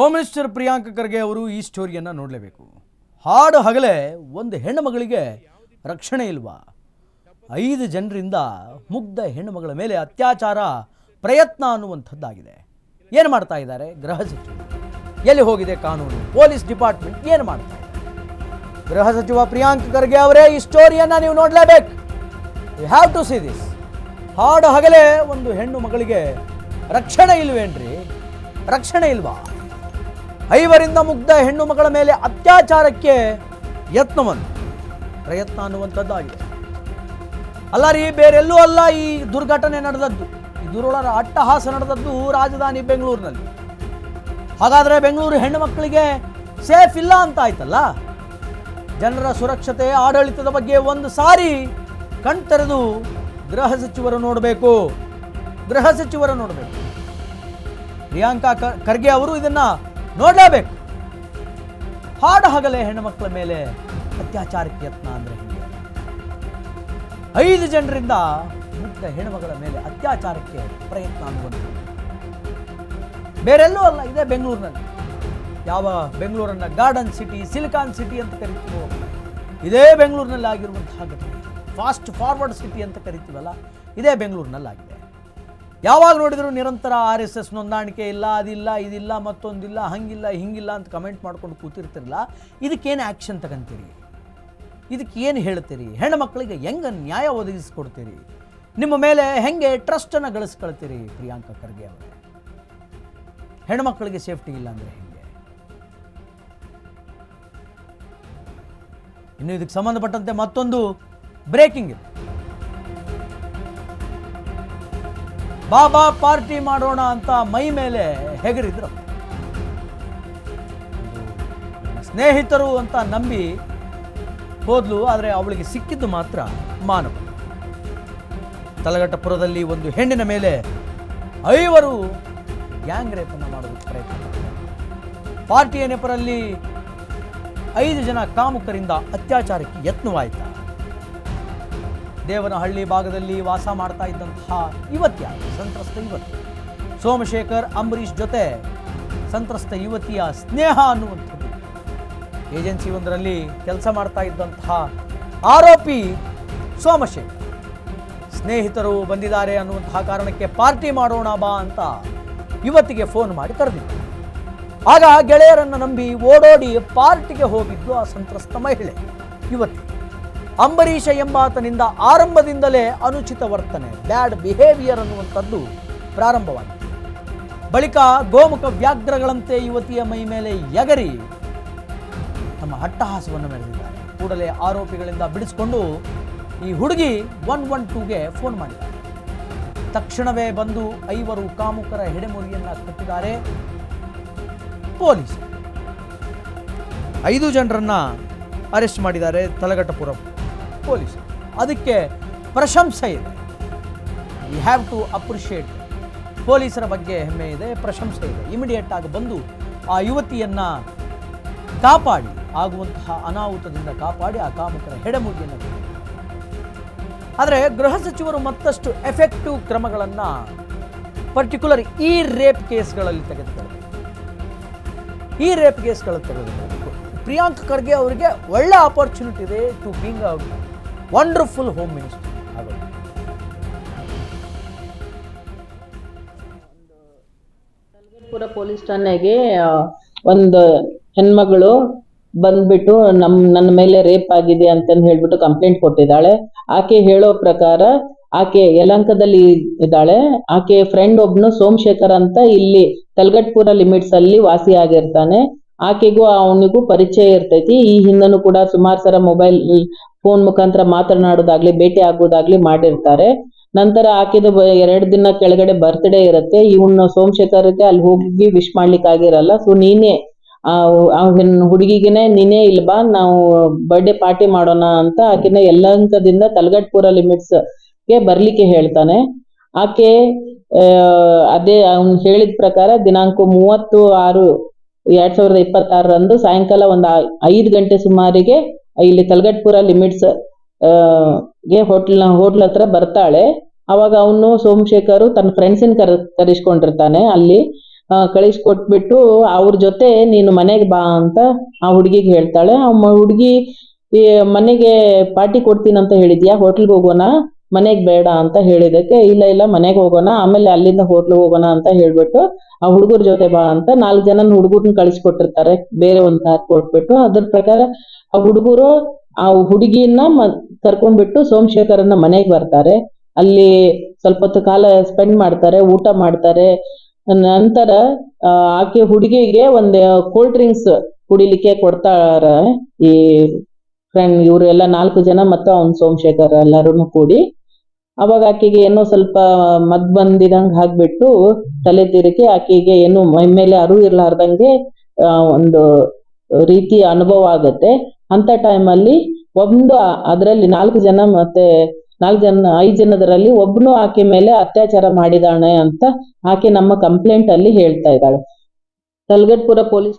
Home minister Priyanka Kharge ಅವರು ಈ ಸ್ಟೋರಿಯನ್ನು ನೋಡಲೇಬೇಕು. ಹಾಡು ಹಗಲೇ ಒಂದು ಹೆಣ್ಣು ಮಗಳಿಗೆ ರಕ್ಷಣೆ ಇಲ್ವಾ? 5 ಜನರಿಂದ ಮುಗ್ಧ ಹೆಣ್ಣು ಮಗಳ ಮೇಲೆ ಅತ್ಯಾಚಾರ ಪ್ರಯತ್ನ ಅನ್ನುವಂಥದ್ದಾಗಿದೆ. ಏನು ಮಾಡ್ತಾ ಇದ್ದಾರೆ ಗೃಹ ಸಚಿವರು? ಎಲ್ಲಿ ಹೋಗಿದೆ ಕಾನೂನು? ಪೊಲೀಸ್ ಡಿಪಾರ್ಟ್ಮೆಂಟ್ ಏನು ಮಾಡ್ತಾ ಇದೆ? ಗೃಹ ಸಚಿವ ಪ್ರಿಯಾಂಕ ಖರ್ಗೆ ಅವರೇ ಈ ಸ್ಟೋರಿಯನ್ನು ನೀವು ನೋಡಲೇಬೇಕು. You have to see this. ಹಾಡು ಹಗಲೇ ಒಂದು ಹೆಣ್ಣು ಮಗಳಿಗೆ ರಕ್ಷಣೆ ಇಲ್ವೇನ್ರಿ? ರಕ್ಷಣೆ ಇಲ್ವಾ? 5 ಮುಗ್ಧ ಹೆಣ್ಣು ಮಗಳ ಮೇಲೆ ಅತ್ಯಾಚಾರಕ್ಕೆ ಪ್ರಯತ್ನ ಅನ್ನುವಂಥದ್ದಾಗಿದೆ. ಅಲ್ಲ ರೀ, ಬೇರೆಲ್ಲೂ ಅಲ್ಲ ಈ ದುರ್ಘಟನೆ ನಡೆದದ್ದು. ಈ ಅಟ್ಟಹಾಸ ನಡೆದದ್ದು ರಾಜಧಾನಿ ಬೆಂಗಳೂರಿನಲ್ಲಿ. ಹಾಗಾದರೆ ಬೆಂಗಳೂರು ಹೆಣ್ಣು ಮಕ್ಕಳಿಗೆ ಸೇಫ್ ಇಲ್ಲ ಅಂತ ಆಯ್ತಲ್ಲ. ಜನರ ಸುರಕ್ಷತೆ, ಆಡಳಿತದ ಬಗ್ಗೆ ಒಂದು ಸಾರಿ ಕಣ್ತೆರೆದು ಗೃಹ ಸಚಿವರು ನೋಡಬೇಕು. ಪ್ರಿಯಾಂಕಾ ಖರ್ಗೆ ಅವರು ಇದನ್ನ ನೋಡಲೇಬೇಕು. ಹಾಡು ಹಗಲೇ ಹೆಣ್ಣು ಮಕ್ಕಳ ಮೇಲೆ ಅತ್ಯಾಚಾರಕ್ಕೆ ಯತ್ನ ಅಂದ್ರೆ ಹೀಗೆ. 5 ಜನರಿಂದ ಮುಗ್ಧ ಹೆಣ್ಣುಮಗಳ ಮೇಲೆ ಅತ್ಯಾಚಾರಕ್ಕೆ ಪ್ರಯತ್ನ ಅನ್ನುವಂಥದ್ದು ಬೇರೆಲ್ಲೂ ಅಲ್ಲ, ಇದೇ ಬೆಂಗಳೂರಿನಲ್ಲಿ. ಯಾವ ಬೆಂಗಳೂರನ್ನ ಗಾರ್ಡನ್ ಸಿಟಿ, ಸಿಲಿಕಾನ್ ಸಿಟಿ ಅಂತ ಕರಿತೀವೋ ಇದೇ ಬೆಂಗಳೂರಿನಲ್ಲಿ ಆಗಿರುವಂತಹ ಘಟನೆ. ಫಾಸ್ಟ್ ಫಾರ್ವರ್ಡ್ ಸಿಟಿ ಅಂತ ಕರಿತೀವಲ್ಲ, ಇದೇ ಬೆಂಗಳೂರಿನಲ್ಲಾಗಿದೆ. ಯಾವಾಗ ನೋಡಿದ್ರು ನಿರಂತರ RSS ನೋಂದಾಣಿಕೆ ಇಲ್ಲ, ಅದಿಲ್ಲ, ಇದಿಲ್ಲ, ಮತ್ತೊಂದಿಲ್ಲ, ಹಂಗಿಲ್ಲ, ಹಿಂಗಿಲ್ಲ ಅಂತ ಕಮೆಂಟ್ ಮಾಡ್ಕೊಂಡು ಕೂತಿರ್ತಿರಲ್ಲ. ಇದಕ್ಕೇನು ಆ್ಯಕ್ಷನ್ ತಗೊಂತೀರಿ? ಇದಕ್ಕೇನು ಹೇಳ್ತೀರಿ? ಹೆಣ್ಣು ಮಕ್ಕಳಿಗೆ ಹೆಂಗೆ ನ್ಯಾಯ ಒದಗಿಸ್ಕೊಡ್ತೀರಿ? ನಿಮ್ಮ ಮೇಲೆ ಹೆಂಗೆ ಟ್ರಸ್ಟನ್ನು ಗಳಿಸ್ಕೊಳ್ತೀರಿ? ಪ್ರಿಯಾಂಕಾ ಖರ್ಗೆ ಅವರೇ, ಹೆಣ್ಣು ಮಕ್ಕಳಿಗೆ ಸೇಫ್ಟಿ ಇಲ್ಲ ಅಂದರೆ ಹೆಂಗೆ? ಇನ್ನು ಇದಕ್ಕೆ ಸಂಬಂಧಪಟ್ಟಂತೆ ಮತ್ತೊಂದು ಬ್ರೇಕಿಂಗ್ ಇದೆ. ಬಾಬಾ ಪಾರ್ಟಿ ಮಾಡೋಣ ಅಂತ ಮೈ ಮೇಲೆ ಹೆಗರಿದ್ರು. ಸ್ನೇಹಿತರು ಅಂತ ನಂಬಿ ಹೋದ್ಲು, ಆದರೆ ಅವಳಿಗೆ ಸಿಕ್ಕಿದ್ದು ಮಾತ್ರ ಮಾನವ. ತಲಘಟ್ಟಪುರದಲ್ಲಿ ಒಂದು ಹೆಣ್ಣಿನ ಮೇಲೆ 5 ಗ್ಯಾಂಗ್ ರೇಪನ್ನು ಮಾಡೋದಕ್ಕೆ ಪ್ರಯತ್ನ ಮಾಡಿದ್ದಾರೆ. ಪಾರ್ಟಿಯ ನೆಪರಲ್ಲಿ 5 ಜನ ಕಾಮುಕರಿಂದ ಅತ್ಯಾಚಾರಕ್ಕೆ ಯತ್ನವಾಯಿತು. ದೇವನಹಳ್ಳಿ ಭಾಗದಲ್ಲಿ ವಾಸ ಮಾಡ್ತಾ ಇದ್ದಂತಹ ಸಂತ್ರಸ್ತ ಯುವತಿ ಸೋಮಶೇಖರ್ ಅಂಬರೀಶ್ ಜೊತೆ ಸಂತ್ರಸ್ತ ಯುವತಿಯ ಸ್ನೇಹ ಅನ್ನುವಂಥದ್ದು. ಏಜೆನ್ಸಿ ಒಂದರಲ್ಲಿ ಕೆಲಸ ಮಾಡ್ತಾ ಇದ್ದಂತಹ ಆರೋಪಿ ಸೋಮಶೇಖರ್ ಸ್ನೇಹಿತರು ಬಂದಿದ್ದಾರೆ ಅನ್ನುವಂತಹ ಕಾರಣಕ್ಕೆ ಪಾರ್ಟಿ ಮಾಡೋಣ ಬಾ ಅಂತ ಯುವತಿಗೆ ಫೋನ್ ಮಾಡಿ ಕರೆದಿದ್ದ. ಆಗ ಗೆಳೆಯರನ್ನು ನಂಬಿ ಓಡೋಡಿ ಪಾರ್ಟಿಗೆ ಹೋಗಿದ್ದು ಆ ಸಂತ್ರಸ್ತ ಮಹಿಳೆ ಯುವತಿ. ಅಂಬರೀಷ ಎಂಬಾತನಿಂದ ಆರಂಭದಿಂದಲೇ ಅನುಚಿತ ವರ್ತನೆ, ಬ್ಯಾಡ್ ಬಿಹೇವಿಯರ್ ಅನ್ನುವಂಥದ್ದು ಪ್ರಾರಂಭವಾಗಿದೆ. ಬಳಿಕ ಗೋಮುಖ ವ್ಯಾಘ್ರಗಳಂತೆ ಯುವತಿಯ ಮೈ ಮೇಲೆ ಎಗರಿ ತಮ್ಮ ಅಟ್ಟಹಾಸವನ್ನು ಮೆರೆದಿದ್ದಾರೆ. ಕೂಡಲೇ ಆರೋಪಿಗಳಿಂದ ಬಿಡಿಸಿಕೊಂಡು ಈ ಹುಡುಗಿ 112ಗೆ ಫೋನ್ ಮಾಡಿದ್ದಾರೆ. ತಕ್ಷಣವೇ ಬಂದು 5 ಕಾಮುಕರ ಹೆಡೆಮುರಿಯನ್ನು ಕಟ್ಟಿದ್ದಾರೆ ಪೊಲೀಸರು. 5 ಜನರನ್ನ ಅರೆಸ್ಟ್ ಮಾಡಿದ್ದಾರೆ ತಲಘಟ್ಟಪುರ ಪೊಲೀಸರು. ಅದಕ್ಕೆ ಪ್ರಶಂಸೆ ಇದೆ. You have to appreciate. ಪೊಲೀಸರ ಬಗ್ಗೆ ಹೆಮ್ಮೆ ಇದೆ, ಪ್ರಶಂಸೆ ಇದೆ. ಇಮಿಡಿಯೇಟ್ ಆಗಿ ಬಂದು ಆ ಯುವತಿಯನ್ನು ಕಾಪಾಡಿ, ಆಗುವಂತಹ ಅನಾಹುತದಿಂದ ಕಾಪಾಡಿ ಆ ಕಾಮುಕರ ಹೆಡೆಮುರಿಯನ್ನು. ಆದರೆ ಗೃಹ ಸಚಿವರು ಮತ್ತಷ್ಟು ಎಫೆಕ್ಟಿವ್ ಕ್ರಮಗಳನ್ನು ಪರ್ಟಿಕ್ಯುಲರ್ ಈ ರೇಪ್ ಕೇಸ್ಗಳಲ್ಲಿ ತೆಗೆದುಕೊಳ್ಳಬೇಕು. ಪ್ರಿಯಾಂಕ ಖರ್ಗೆ ಅವರಿಗೆ ಒಳ್ಳೆ ಆಪರ್ಚುನಿಟಿ ಇದೆ to being a wonderful home minister ಆಗೋದು. ತಲಘಟ್ಟಪುರ ಪೊಲೀಸ್ ಠಾಣೆಗೆ ಒಂದು ಹೆಣ್ಮಗಳು ಬಂದ್ಬಿಟ್ಟು ನನ್ನ ಮೇಲೆ ರೇಪ್ ಆಗಿದೆ ಅಂತಂದು ಹೇಳ್ಬಿಟ್ಟು ಕಂಪ್ಲೇಂಟ್ ಕೊಟ್ಟಿದ್ದಾಳೆ. ಆಕೆ ಹೇಳೋ ಪ್ರಕಾರ ಆಕೆ ಯಲಹಂಕದಲ್ಲಿ ಇದ್ದಾಳೆ. ಆಕೆ ಫ್ರೆಂಡ್ ಒಬ್ನು ಸೋಮಶೇಖರ್ ಅಂತ ಇಲ್ಲಿ ತಲಘಟ್ಟಪುರ ಲಿಮಿಟ್ಸ್ ಅಲ್ಲಿ ವಾಸಿ ಆಗಿರ್ತಾನೆ. ಆಕೆಗೂ ಅವನಿಗೂ ಪರಿಚಯ ಇರ್ತೈತಿ. ಈ ಹಿಂದನೂ ಕೂಡ ಸುಮಾರು ಸಲ ಮೊಬೈಲ್ ಫೋನ್ ಮುಖಾಂತರ ಮಾತನಾಡೋದಾಗ್ಲಿ ಭೇಟಿ ಆಗೋದಾಗ್ಲಿ ಮಾಡಿರ್ತಾರೆ. ನಂತರ ಆಕೆದು 2 ದಿನ ಕೆಳಗಡೆ ಬರ್ತ್ಡೇ ಇರುತ್ತೆ. ಇವನು ಸೋಮಶೇಖರ್ಗೆ ಅಲ್ಲಿ ಹೋಗಿ ವಿಶ್ ಮಾಡ್ಲಿಕ್ಕೆ ಆಗಿರಲ್ಲ. ಸೊ ನೀನೇ ಹುಡುಗಿಗೆನೆ ನೀನೇ ಇಲ್ಲಿ ಬಾ, ನಾವು ಬರ್ಡೇ ಪಾರ್ಟಿ ಮಾಡೋಣ ಅಂತ ಆಕೆನ ಯಲಹಂಕದಿಂದ ತಲಘಟ್ಟಪುರ ಲಿಮಿಟ್ಸ್ ಗೆ ಬರ್ಲಿಕ್ಕೆ ಹೇಳ್ತಾನೆ. ಆಕೆ ಅದೇ ಅವ್ನು ಹೇಳಿದ ಪ್ರಕಾರ ದಿನಾಂಕ 30/6/2026 ಸಾಯಂಕಾಲ ಒಂದು 5 ಗಂಟೆ ಸುಮಾರಿಗೆ ಇಲ್ಲಿ ತಲಘಟ್ಟಪುರ ಲಿಮಿಟ್ಸ್ ಗೆ ಹೋಟ್ಲ್ ಹತ್ರ ಬರ್ತಾಳೆ. ಅವಾಗ ಅವನು ಸೋಮಶೇಖರ್ ತನ್ನ ಫ್ರೆಂಡ್ಸಿನ ಕರೆಸ್ಕೊಂಡಿರ್ತಾನೆ ಅಲ್ಲಿ. ಕಳಿಸ್ಕೊಟ್ಬಿಟ್ಟು ಅವ್ರ ಜೊತೆ ನೀನು ಮನೆಗೆ ಬಾ ಅಂತ ಆ ಹುಡುಗಿಗೆ ಹೇಳ್ತಾಳೆ. ಆ ಹುಡುಗಿ ಈ ಮನೆಗೆ ಪಾರ್ಟಿ ಕೊಡ್ತೀನಂತ ಹೇಳಿದ್ಯಾ, ಹೋಟ್ಲ್ಗೆ ಹೋಗೋಣ, ಮನೆಗೆ ಬೇಡ ಅಂತ ಹೇಳಿದಕ್ಕೆ ಇಲ್ಲ ಮನೆಗೆ ಹೋಗೋಣ, ಆಮೇಲೆ ಅಲ್ಲಿಂದ ಹೋಟ್ಲಿಗೆ ಹೋಗೋಣ ಅಂತ ಹೇಳ್ಬಿಟ್ಟು ಆ ಹುಡುಗರ ಜೊತೆ ಬಾ ಅಂತ 4 ಜನ ಹುಡುಗರನ್ನ ಕಳಿಸ್ಕೊಟ್ಟಿರ್ತಾರೆ, ಬೇರೆ ಒಂದು ಕಾರ್ ಕೊಟ್ಬಿಟ್ಟು. ಅದ್ರ ಪ್ರಕಾರ ಆ ಹುಡುಗರು ಆ ಹುಡುಗಿನ ಕರ್ಕೊಂಡ್ಬಿಟ್ಟು ಸೋಮಶೇಖರನ ಮನೆಗೆ ಬರ್ತಾರೆ. ಅಲ್ಲಿ ಸ್ವಲ್ಪ ಹೊತ್ತು ಕಾಲ ಸ್ಪೆಂಡ್ ಮಾಡ್ತಾರೆ, ಊಟ ಮಾಡ್ತಾರೆ. ನಂತರ ಆಕೆ ಹುಡುಗಿಗೆ ಒಂದು ಕೋಲ್ಡ್ ಡ್ರಿಂಕ್ಸ್ ಕುಡಿಲಿಕ್ಕೆ ಕೊಡ್ತಾರೆ. ಈ ಫ್ರೆಂಡ್ ಇವರೆಲ್ಲ 4 ಜನ ಮತ್ತು ಅವ್ನು ಸೋಮಶೇಖರ್ ಎಲ್ಲರೂ ಕೂಡಿ. ಅವಾಗ ಆಕೆಗೆ ಏನೋ ಸ್ವಲ್ಪ ಮದ್ ಬಂದಿದಂಗೆ ಆಗ್ಬಿಟ್ಟು ತಲೆ ತಿರುಗಿ ಆಕೆಗೆ ಏನು ಮೈ ಮೇಲೆ ಅರಿವು ಇರ್ಲಾರ್ದಂಗೆ ಒಂದು ರೀತಿ ಅನುಭವ ಆಗತ್ತೆ. ಅಂತ ಟೈಮಲ್ಲಿ ಅದರಲ್ಲಿ 4 ಜನ ಮತ್ತೆ 5 ಜನದರಲ್ಲಿ ಒಬ್ನು ಆಕೆ ಮೇಲೆ ಅತ್ಯಾಚಾರ ಮಾಡಿದಾನೆ ಅಂತ ಆಕೆ ನಮ್ಮ ಕಂಪ್ಲೇಂಟ್ ಅಲ್ಲಿ ಹೇಳ್ತಾ ಇದ್ದಾಳೆ. ತಲಗಟ್ಪುರ ಪೊಲೀಸ್